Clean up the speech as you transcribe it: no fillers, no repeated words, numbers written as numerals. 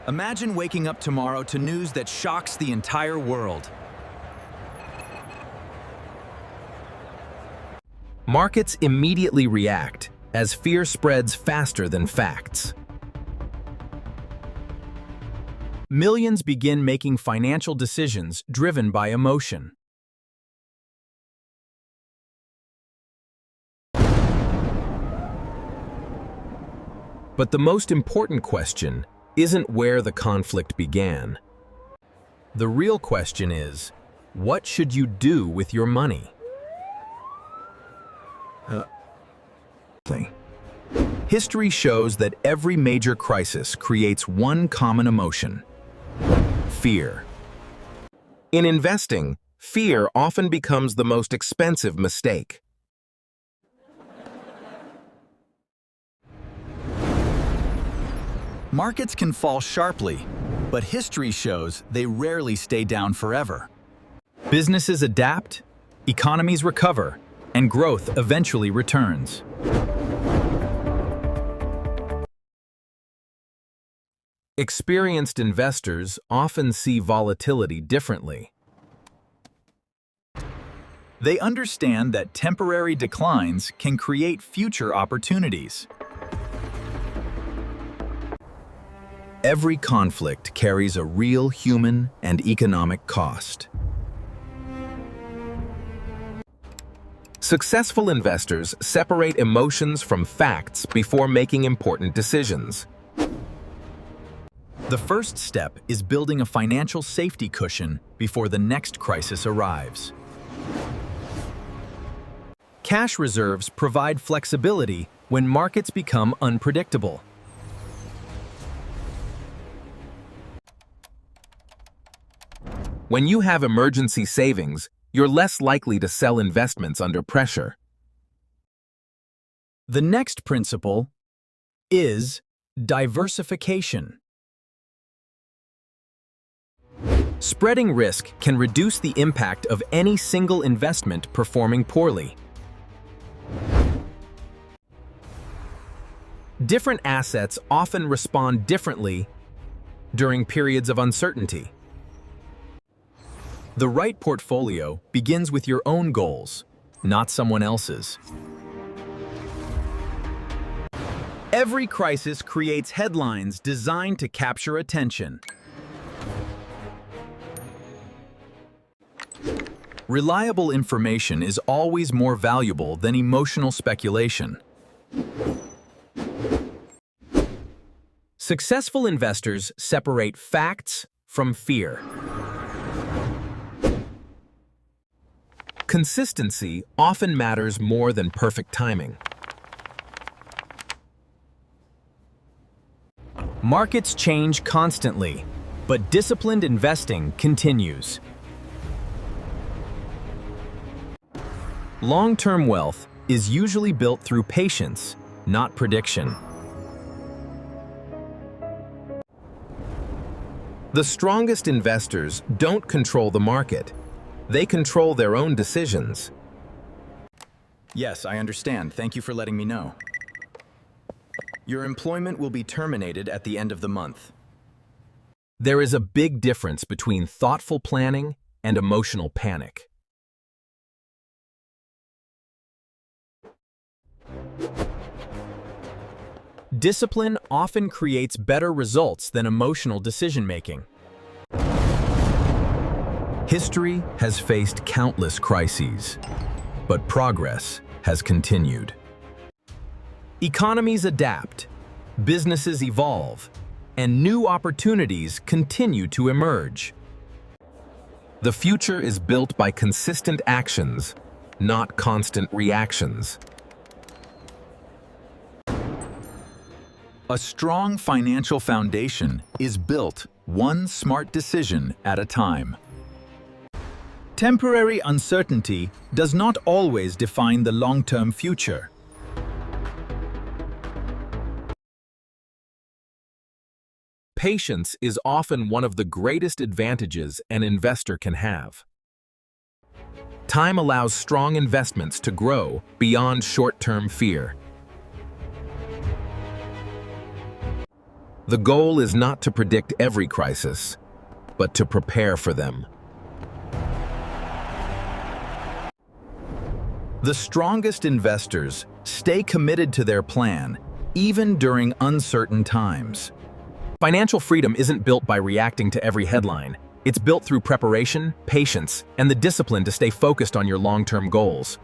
Imagine waking up tomorrow to news that shocks the entire world. Markets immediately react as fear spreads faster than facts. Millions begin making financial decisions driven by emotion. But the most important question isn't where the conflict began. The real question is, what should you do with your money? History shows that every major crisis creates one common emotion: fear. In investing, fear often becomes the most expensive mistake. Markets can fall sharply, but history shows they rarely stay down forever. Businesses adapt, economies recover, and growth eventually returns. Experienced investors often see volatility differently. They understand that temporary declines can create future opportunities. Every conflict carries a real human and economic cost. Successful investors separate emotions from facts before making important decisions. The first step is building a financial safety cushion before the next crisis arrives. Cash reserves provide flexibility when markets become unpredictable. When you have emergency savings, you're less likely to sell investments under pressure. The next principle is diversification. Spreading risk can reduce the impact of any single investment performing poorly. Different assets often respond differently during periods of uncertainty. The right portfolio begins with your own goals, not someone else's. Every crisis creates headlines designed to capture attention. Reliable information is always more valuable than emotional speculation. Successful investors separate facts from fear. Consistency often matters more than perfect timing. Markets change constantly, but disciplined investing continues. Long-term wealth is usually built through patience, not prediction. The strongest investors don't control the market. They control their own decisions. Yes, I understand. Thank you for letting me know. Your employment will be terminated at the end of the month. There is a big difference between thoughtful planning and emotional panic. Discipline often creates better results than emotional decision-making. History has faced countless crises, but progress has continued. Economies adapt, businesses evolve, and new opportunities continue to emerge. The future is built by consistent actions, not constant reactions. A strong financial foundation is built one smart decision at a time. Temporary uncertainty does not always define the long-term future. Patience is often one of the greatest advantages an investor can have. Time allows strong investments to grow beyond short-term fear. The goal is not to predict every crisis, but to prepare for them. The strongest investors stay committed to their plan, even during uncertain times. Financial freedom isn't built by reacting to every headline. It's built through preparation, patience, and the discipline to stay focused on your long-term goals.